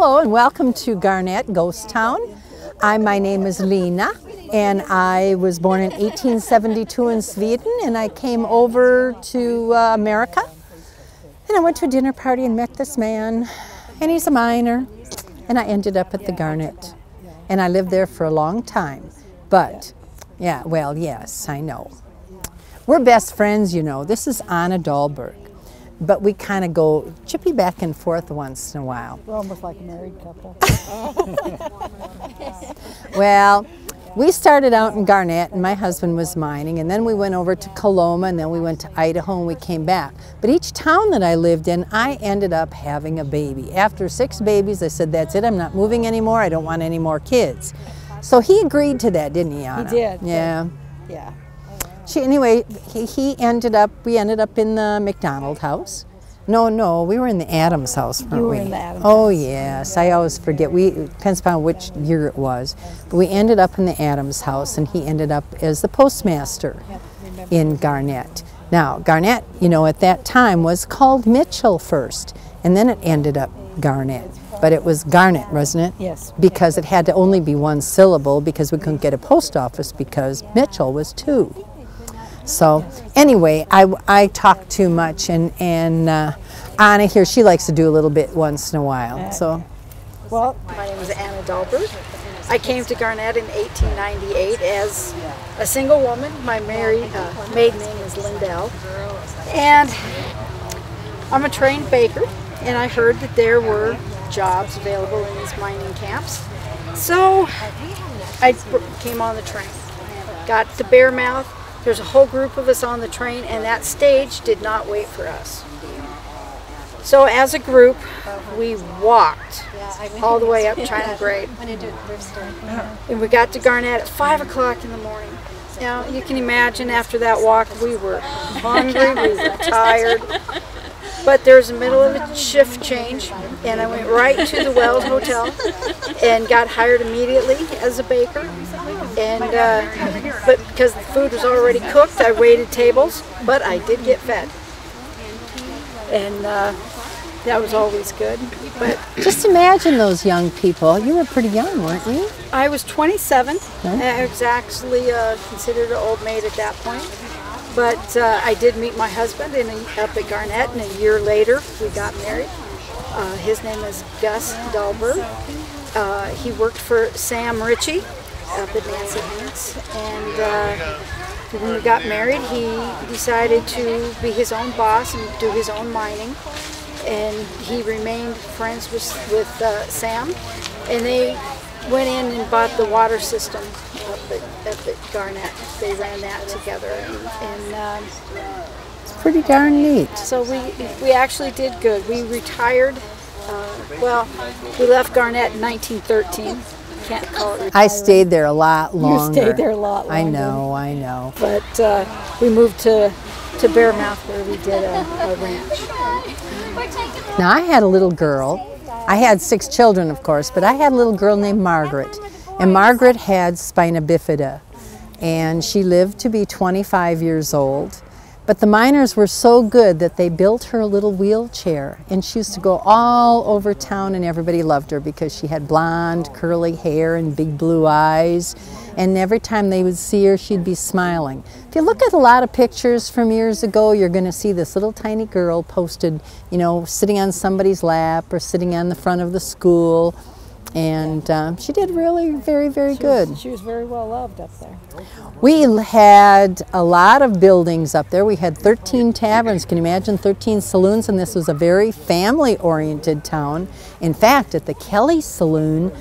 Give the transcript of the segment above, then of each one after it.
Hello and welcome to Garnet, Ghost Town. My name is Lena and I was born in 1872 in Sweden, and I came over to America and I went to a dinner party and met this man, and he's a miner, and I ended up at the Garnet, and I lived there for a long time. But yeah, well, yes, I know. We're best friends, you know. This is Anna Dahlberg. But we kind of go chippy back and forth once in a while. We're almost like a married couple. Well, we started out in Garnet, and my husband was mining, and then we went over to Coloma, and then we went to Idaho, and we came back. But each town that I lived in, I ended up having a baby. After 6 babies, I said, that's it, I'm not moving anymore, I don't want any more kids. So he agreed to that, didn't he, Anna? He did. Yeah. Yeah. Anyway, we ended up in the McDonald house. No, we were in the Adams house, weren't we? You were in the Adams Oh, house. yes, I always forget. It depends upon which year it was. But we ended up in the Adams house, and he ended up as the postmaster in Garnet. Now, Garnet, you know, at that time was called Mitchell first, and then it ended up Garnet. But it was Garnet, wasn't it? Yes. Because it had to only be 1 syllable, because we couldn't get a post office because Mitchell was 2. So anyway, I talk too much, and Anna here, she likes to do a little bit once in a while. So, well, my name is Anna Dahlberg. I came to Garnet in 1898 as a single woman. My maiden name is Lindell, and I'm a trained baker. And I heard that there were jobs available in these mining camps, so I came on the train. Got to Bearmouth. There's a whole group of us on the train, and that stage did not wait for us. So as a group, we walked all the way up China Grade. And we got to Garnet at 5 o'clock in the morning. Now, you can imagine after that walk, we were hungry, we were tired. But there was a middle of a shift change, and I went right to the Wells Hotel and got hired immediately as a baker. And but because the food was already cooked, I waited tables, but I did get fed, and that was always good. But just imagine those young people. You were pretty young, weren't you? I was 27. I was actually considered an old maid at that point. But I did meet my husband up at Garnet, and a year later we got married. His name is Gus Dahlberg. He worked for Sam Ritchie up at Nancy Hanks, and when we got married, he decided to be his own boss and do his own mining, and he remained friends with Sam, and they went in and bought the water system up at Garnet. They ran that together, and it's pretty darn neat. So we actually did good. We retired. Well, we left Garnet in 1913. Can't call it retired. I stayed there a lot longer. You stayed there a lot longer. I know. But we moved to Bearmouth, where we did a ranch. Now, I had a little girl. I had 6 children, of course, but I had a little girl named Margaret. And Margaret had spina bifida, and she lived to be 25 years old. But the miners were so good that they built her a little wheelchair, and she used to go all over town, and everybody loved her because she had blonde, curly hair and big blue eyes. And every time they would see her, she'd be smiling. If you look at a lot of pictures from years ago, you're going to see this little tiny girl posted, you know, sitting on somebody's lap or sitting on the front of the school. And she did really very, very good. She was very well loved up there. We had a lot of buildings up there. We had 13 taverns. Can you imagine 13 saloons? And this was a very family-oriented town. In fact, at the Kelly Saloon,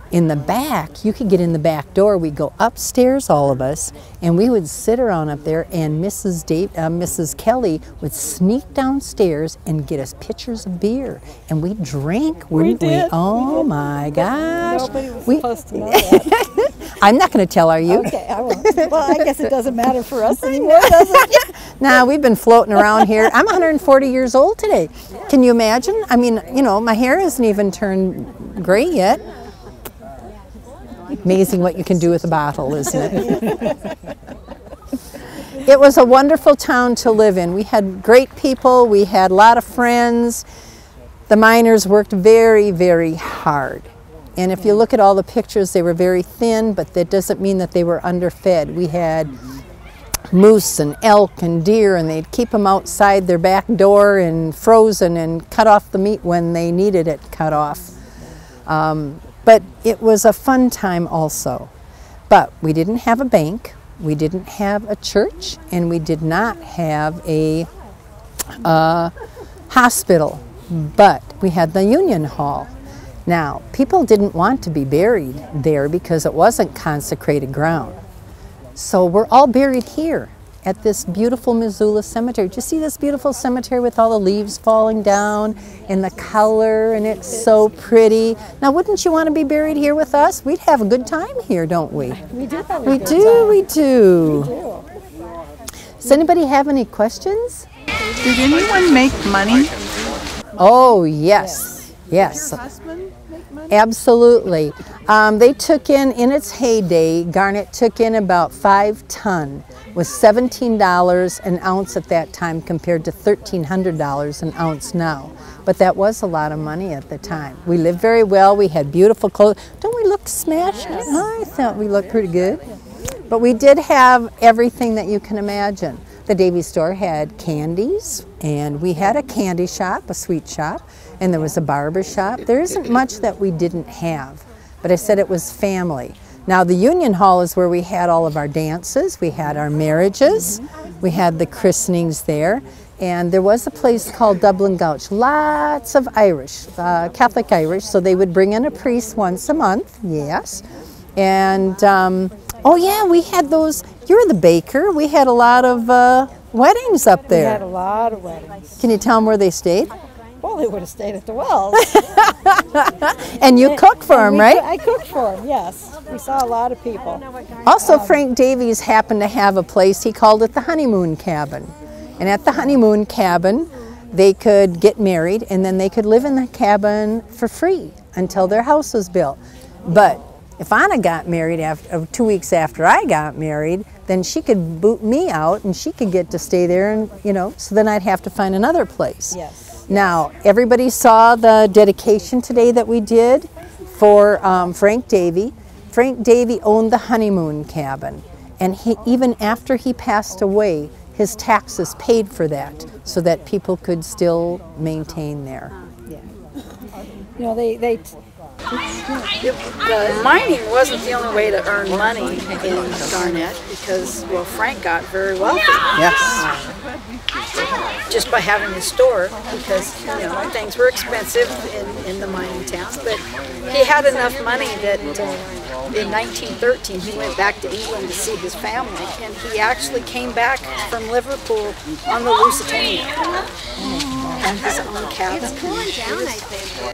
in the back, you could get in the back door. We'd go upstairs, all of us, and we would sit around up there, and Mrs. Kelly would sneak downstairs and get us pitchers of beer, and we drank, wouldn't we? Oh my gosh. Nobody was supposed to know that. I'm not going to tell, are you? Okay, I won't. Well, I guess it doesn't matter for us anymore, does it? Nah, we've been floating around here. I'm 140 years old today. Can you imagine? I mean, you know, my hair hasn't even turned gray yet. Amazing what you can do with a bottle, isn't it? It was a wonderful town to live in. We had great people. We had a lot of friends. The miners worked very, very hard. And if you look at all the pictures, they were very thin, but that doesn't mean that they were underfed. We had moose and elk and deer, and they'd keep them outside their back door and frozen and cut off the meat when they needed it cut off. But it was a fun time also. But we didn't have a bank, we didn't have a church, and we did not have a hospital. But we had the Union Hall. Now, people didn't want to be buried there because it wasn't consecrated ground. So we're all buried here at this beautiful Missoula cemetery. Do you see this beautiful cemetery with all the leaves falling down and the color, and it's so pretty? Now, wouldn't you want to be buried here with us? We'd have a good time here, don't we? We do have a We good do, time. we do. Does anybody have any questions? Did anyone make money? Oh, yes, yes. Husband make money? Absolutely. They took in its heyday, Garnet took in about 5 ton, was $17 an ounce at that time compared to $1,300 an ounce now. But that was a lot of money at the time. We lived very well, we had beautiful clothes. Don't we look smashed? Yes. I thought we looked pretty good. But we did have everything that you can imagine. The Davy store had candies, and we had a candy shop, a sweet shop, and there was a barber shop. There isn't much that we didn't have, but I said it was family. Now the Union Hall is where we had all of our dances, we had our marriages, we had the christenings there, and there was a place called Dublin Gulch. Lots of Irish, Catholic Irish, so they would bring in a priest once a month, yes, and oh yeah, we had those, you're the baker, we had a lot of weddings up We there. had a lot of weddings. Can you tell them where they stayed? Well, they would have stayed at the wells. And you cook for them, right? I cooked for them, yes. We saw a lot of people. Also, Frank Davies happened to have a place, he called it the honeymoon cabin. And at the honeymoon cabin, they could get married and then they could live in the cabin for free until their house was built. But if Anna got married 2 weeks after I got married, then she could boot me out and she could get to stay there, and so then I'd have to find another place. Yes. Now, everybody saw the dedication today that we did for Frank Davy. Frank Davy owned the honeymoon cabin, and even after he passed away, his taxes paid for that so that people could still maintain there. Yeah. The mining wasn't the only way to earn money in Garnet because, well, Frank got very wealthy. Yes. Just by having a store, because things were expensive in the mining towns. But he had enough money that in 1913 he went back to England to see his family, and he actually came back from Liverpool on the Lusitania and his own cabin.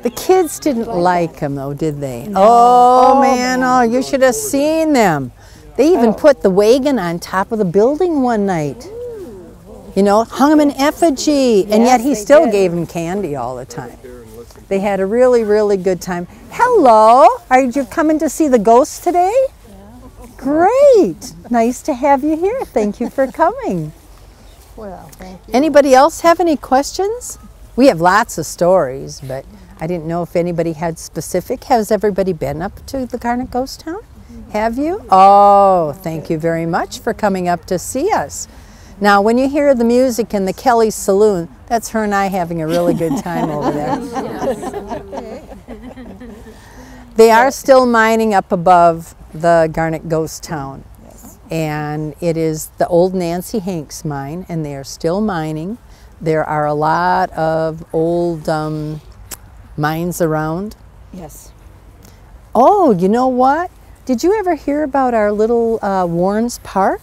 The kids didn't like him though, did they? No. Oh man, you should have seen them. They even put the wagon on top of the building one night. Hung him in effigy, and yet he still gave him candy all the time. They had a really, really good time. Hello, are you coming to see the ghosts today? Yeah. Great, nice to have you here. Thank you for coming. Well, thank you. Anybody else have any questions? We have lots of stories, but I didn't know if anybody had specific. Has everybody been up to the Garnet Ghost Town? Have you? Oh, thank you very much for coming up to see us. Now, when you hear the music in the Kelly's Saloon, that's her and I having a really good time over there. They are still mining up above the Garnet Ghost Town. And it is the old Nancy Hanks mine, and they are still mining. There are a lot of old mines around. Yes. Oh, you know what? Did you ever hear about our little Warren's Park?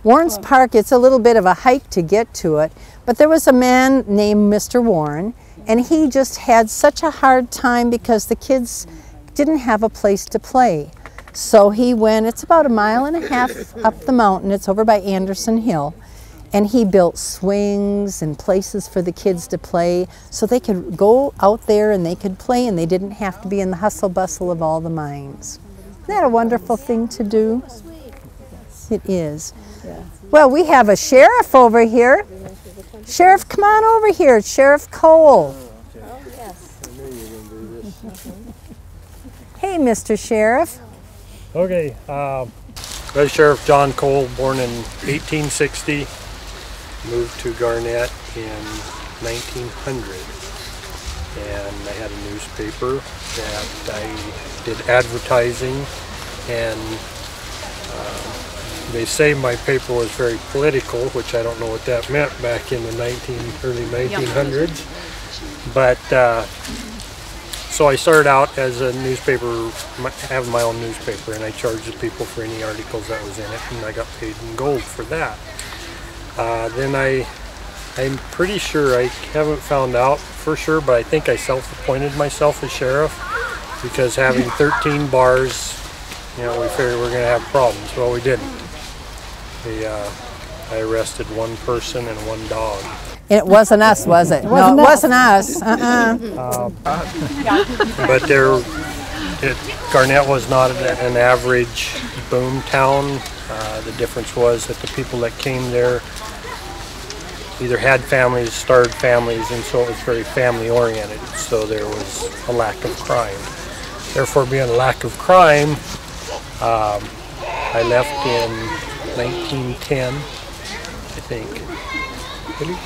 Warren's Park, it's a little bit of a hike to get to it, but there was a man named Mr. Warren, and he just had such a hard time because the kids didn't have a place to play. So he went, it's about 1.5 miles up the mountain, it's over by Anderson Hill, and he built swings and places for the kids to play so they could go out there and they could play and they didn't have to be in the hustle bustle of all the mines. Isn't that a wonderful thing to do? It is. Yeah. Well, we have a sheriff over here. Sheriff, come on over here. It's Sheriff Cole. Hey, Mr. Sheriff. Okay, Res Sheriff John Cole, born in 1860, moved to Garnet in 1900, and I had a newspaper that I did advertising, and they say my paper was very political, which I don't know what that meant back in the early 1900s, but so I started out as a newspaper, having my own newspaper, and I charged the people for any articles that was in it, and I got paid in gold for that. Then I'm pretty sure, I haven't found out for sure, but I think I self-appointed myself as sheriff, because having 13 bars, you know, we figured we're going to have problems. Well, we didn't. I arrested one person and one dog. It wasn't us, was it? No, it wasn't us. But Garnet was not an average boom town. The difference was that the people that came there either had families, started families, and so it was very family oriented. So there was a lack of crime. Therefore, being a lack of crime, I left in 1910, I think. Really?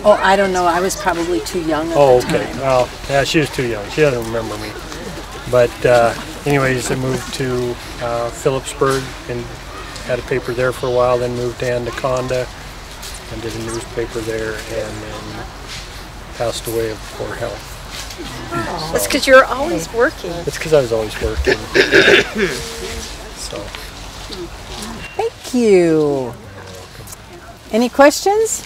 Oh, I don't know. I was probably too young at Oh, the okay. time. Well, yeah, she was too young. She doesn't remember me. But anyways, I moved to Phillipsburg and had a paper there for a while, then moved to Anaconda and did a newspaper there, and then passed away of poor health. That's because you're always working. It's because I was always working. So. Thank you. Any questions?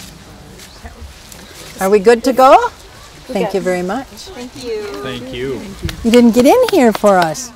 Are we good to go? Thank you very much. Thank you. Thank you. You didn't get in here for us.